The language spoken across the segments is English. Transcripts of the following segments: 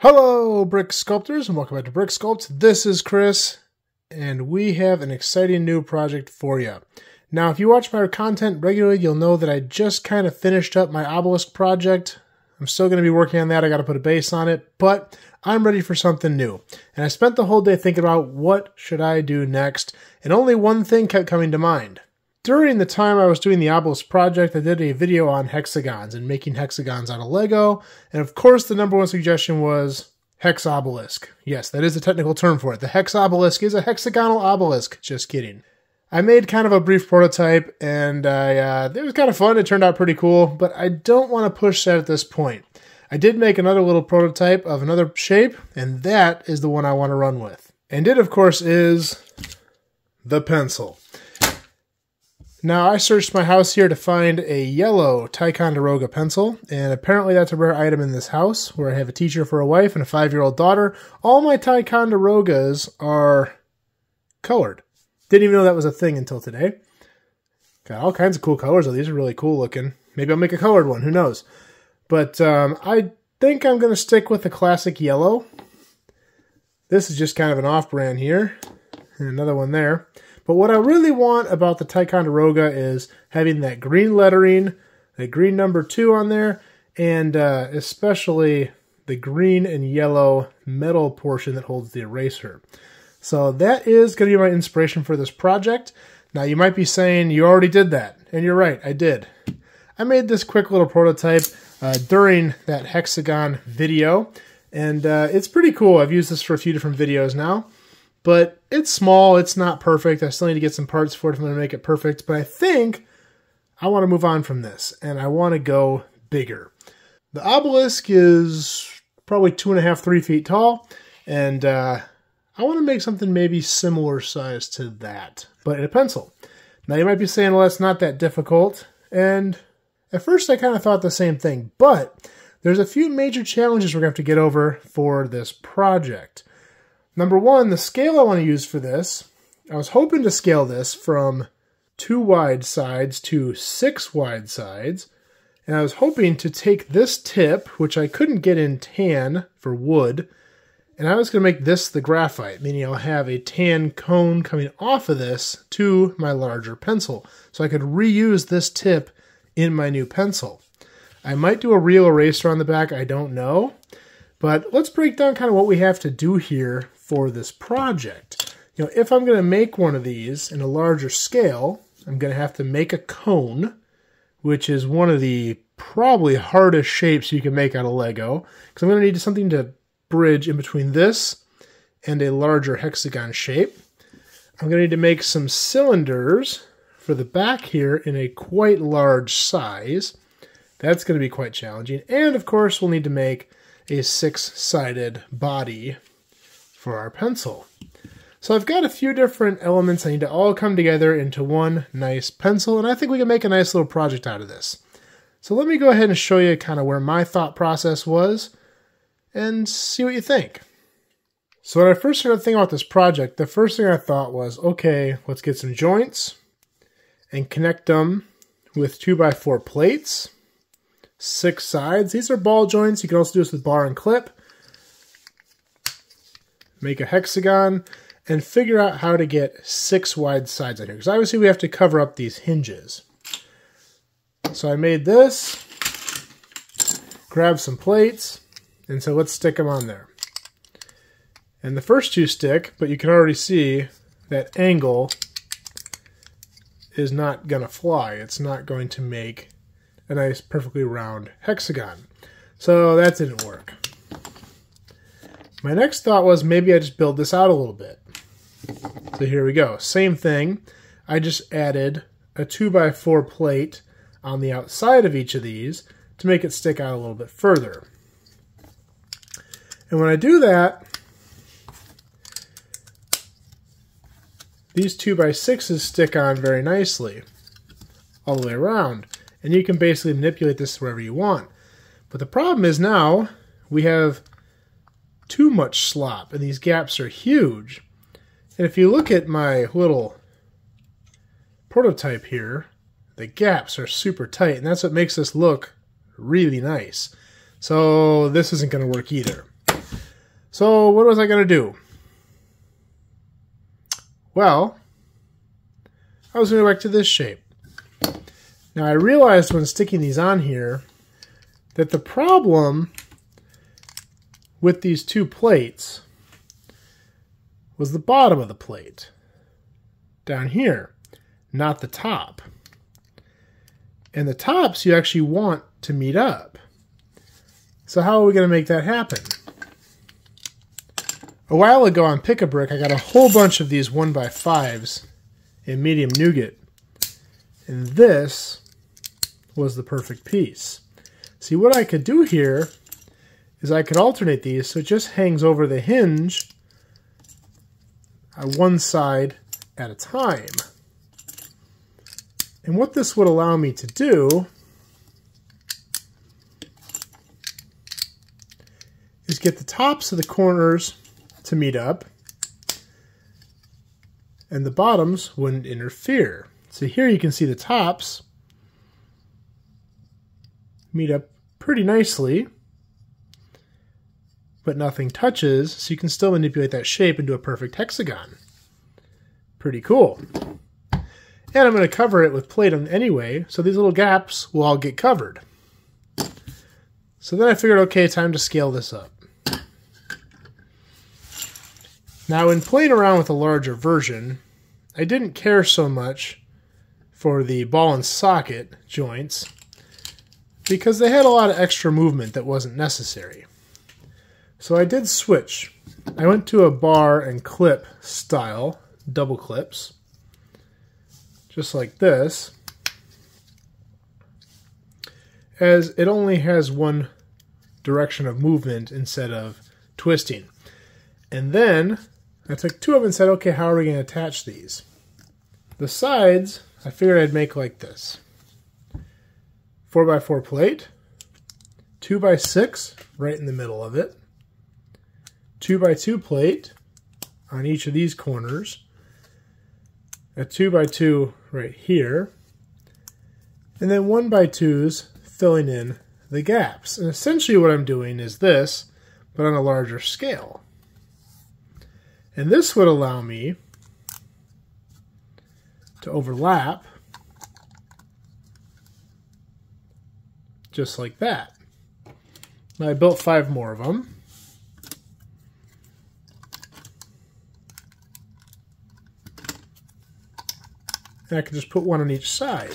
Hello, Brick Sculptors, and welcome back to Brick Sculpt. This is Chris, and we have an exciting new project for you. Now, if you watch my content regularly, you'll know that I just kind of finished up my obelisk project. I'm still going to be working on that. I got to put a base on it, but I'm ready for something new. And I spent the whole day thinking about what should I do next, and only one thing kept coming to mind. During the time I was doing the obelisk project, I did a video on hexagons and making hexagons out of Lego. And of course, the number one suggestion was hex obelisk. Yes, that is a technical term for it. The hex obelisk is a hexagonal obelisk. Just kidding. I made kind of a brief prototype, and it was kind of fun. It turned out pretty cool, but I don't want to push that at this point. I did make another little prototype of another shape, and that is the one I want to run with. And it, of course, is the pencil. Now, I searched my house here to find a yellow Ticonderoga pencil, and apparently that's a rare item in this house, where I have a teacher for a wife and a 5-year-old daughter. All my Ticonderogas are colored. Didn't even know that was a thing until today. Got all kinds of cool colors, though. These are really cool looking. Maybe I'll make a colored one, who knows. But I think I'm going to stick with the classic yellow. This is just kind of an off-brand here, and another one there. But what I really want about the Ticonderoga is having that green lettering, the green number 2 on there, and especially the green and yellow metal portion that holds the eraser. So that is going to be my inspiration for this project. Now you might be saying, you already did that. And you're right, I did. I made this quick little prototype during that hexagon video, and it's pretty cool. I've used this for a few different videos now. But it's small, it's not perfect. I still need to get some parts for it if I'm going to make it perfect. But I think I want to move on from this, and I want to go bigger. The obelisk is probably 2.5, 3 feet tall, and I want to make something maybe similar size to that, but in a pencil. Now you might be saying, well, that's not that difficult, and at first I kind of thought the same thing, but there's a few major challenges we're going to have to get over for this project. Number one, the scale I want to use for this, I was hoping to scale this from 2 wide sides to 6 wide sides, and I was hoping to take this tip, which I couldn't get in tan for wood, and I was going to make this the graphite, meaning I'll have a tan cone coming off of this to my larger pencil, so I could reuse this tip in my new pencil. I might do a real eraser on the back, I don't know, but let's break down kind of what we have to do here for this project. You know, if I'm going to make one of these in a larger scale, I'm going to have to make a cone, which is one of the probably hardest shapes you can make out of Lego, because I'm going to need something to bridge in between this and a larger hexagon shape. I'm going to need to make some cylinders for the back here in a quite large size. That's going to be quite challenging. And of course, we'll need to make a 6-sided body for our pencil. So I've got a few different elements that need to all come together into one nice pencil, and I think we can make a nice little project out of this. So let me go ahead and show you kind of where my thought process was and see what you think. So when I first started thinking about this project, the first thing I thought was, okay, let's get some joints and connect them with 2x4 plates, 6 sides. These are ball joints. You can also do this with bar and clip. Make a hexagon, and figure out how to get 6 wide sides on here, because obviously we have to cover up these hinges. So I made this, grab some plates, and so let's stick them on there. And the first 2 stick, but you can already see that angle is not going to fly. It's not going to make a nice perfectly round hexagon. So that didn't work. My next thought was maybe I just build this out a little bit. So here we go. Same thing. I just added a 2x4 plate on the outside of each of these to make it stick out a little bit further. And when I do that, these 2x6s stick on very nicely all the way around. And you can basically manipulate this wherever you want. But the problem is now we have too much slop, and these gaps are huge. And if you look at my little prototype here, the gaps are super tight, and that's what makes this look really nice. So this isn't going to work either. So what was I going to do? Well, I was going to go back to this shape. Now I realized when sticking these on here that the problem with these two plates was the bottom of the plate. Down here, not the top. And the tops you actually want to meet up. So how are we going to make that happen? A while ago on Pick-a-Brick, I got a whole bunch of these 1x5s in medium nougat. And this was the perfect piece. See, what I could do here is I could alternate these so it just hangs over the hinge on one side at a time. And what this would allow me to do is get the tops of the corners to meet up and the bottoms wouldn't interfere. So here you can see the tops meet up pretty nicely, but nothing touches, so you can still manipulate that shape into a perfect hexagon. Pretty cool. And I'm going to cover it with plate anyway, so these little gaps will all get covered. So then I figured, okay, time to scale this up. Now, in playing around with a larger version, I didn't care so much for the ball and socket joints because they had a lot of extra movement that wasn't necessary. So I did switch. I went to a bar and clip style, double clips, just like this, as it only has one direction of movement instead of twisting. And then I took two of them and said, okay, how are we going to attach these? The sides, I figured I'd make like this. 4x4 plate, 2x6 right in the middle of it, 2x2 plate on each of these corners, a 2x2 right here, and then 1x2s filling in the gaps. And essentially what I'm doing is this, but on a larger scale. And this would allow me to overlap just like that. Now I built 5 more of them. And I can just put one on each side.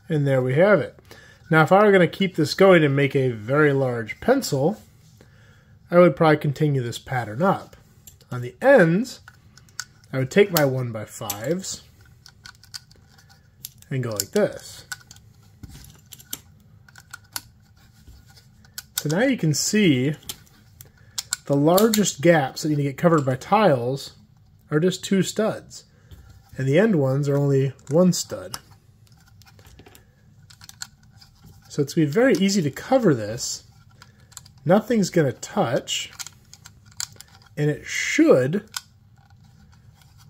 And there we have it. Now if I were going to keep this going and make a very large pencil, I would probably continue this pattern up. On the ends, I would take my 1x5s and go like this. So now you can see the largest gaps that need to get covered by tiles are just 2 studs, and the end ones are only 1 stud. So it's going to be very easy to cover this. Nothing's going to touch, and it should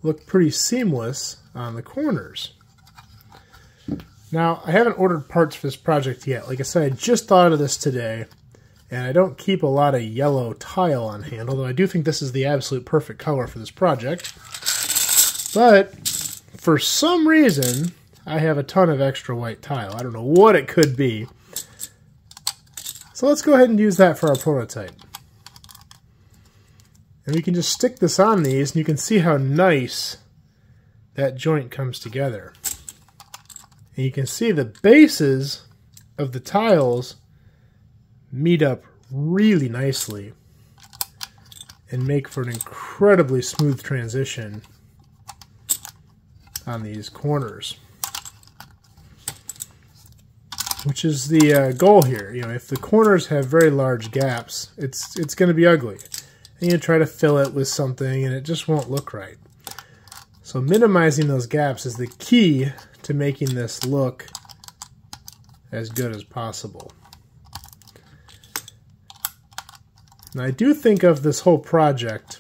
look pretty seamless on the corners. Now, I haven't ordered parts for this project yet. Like I said, I just thought of this today, and I don't keep a lot of yellow tile on hand, although I do think this is the absolute perfect color for this project. But for some reason, I have a ton of extra white tile. I don't know what it could be. So let's go ahead and use that for our prototype. And we can just stick this on these, and you can see how nice that joint comes together. And you can see the bases of the tiles meet up really nicely and make for an incredibly smooth transition on these corners, which is the goal here. You know, if the corners have very large gaps, it's going to be ugly, and you try to fill it with something and it just won't look right. So minimizing those gaps is the key to making this look as good as possible. Now I do think of this whole project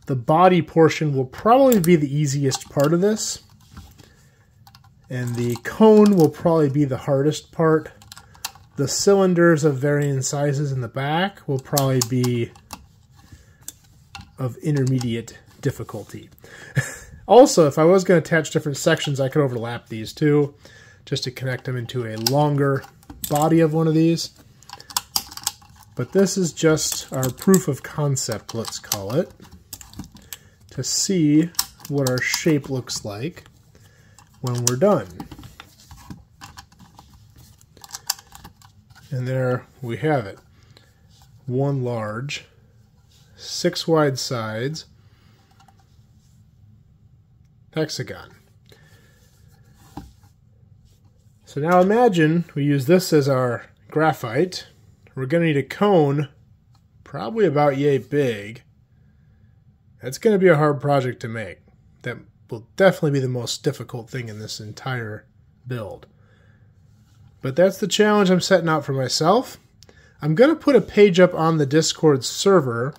The body portion will probably be the easiest part of this, and the cone will probably be the hardest part. The cylinders of varying sizes in the back will probably be of intermediate difficulty. Also, if I was going to attach different sections, I could overlap these too, just to connect them into a longer body of one of these. But this is just our proof of concept, let's call it, to see what our shape looks like when we're done. And there we have it. One large, 6 wide sides hexagon. So now imagine we use this as our graphite. We're going to need a cone probably about yay big. That's going to be a hard project to make. That will definitely be the most difficult thing in this entire build. But that's the challenge I'm setting out for myself. I'm going to put a page up on the Discord server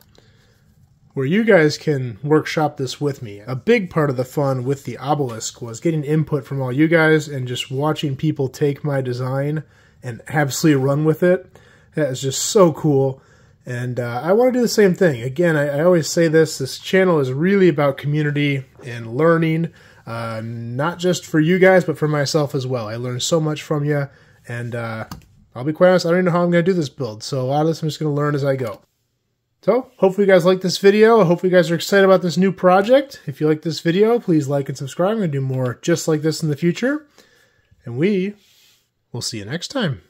where you guys can workshop this with me. A big part of the fun with the obelisk was getting input from all you guys and just watching people take my design and absolutely run with it. That is just so cool. And I want to do the same thing. Again, I always say this channel is really about community and learning, not just for you guys, but for myself as well. I learned so much from you, and I'll be quite honest, I don't even know how I'm going to do this build, so a lot of this I'm just going to learn as I go. So, hopefully you guys like this video. I hope you guys are excited about this new project. If you like this video, please like and subscribe. I'm going to do more just like this in the future, and we will see you next time.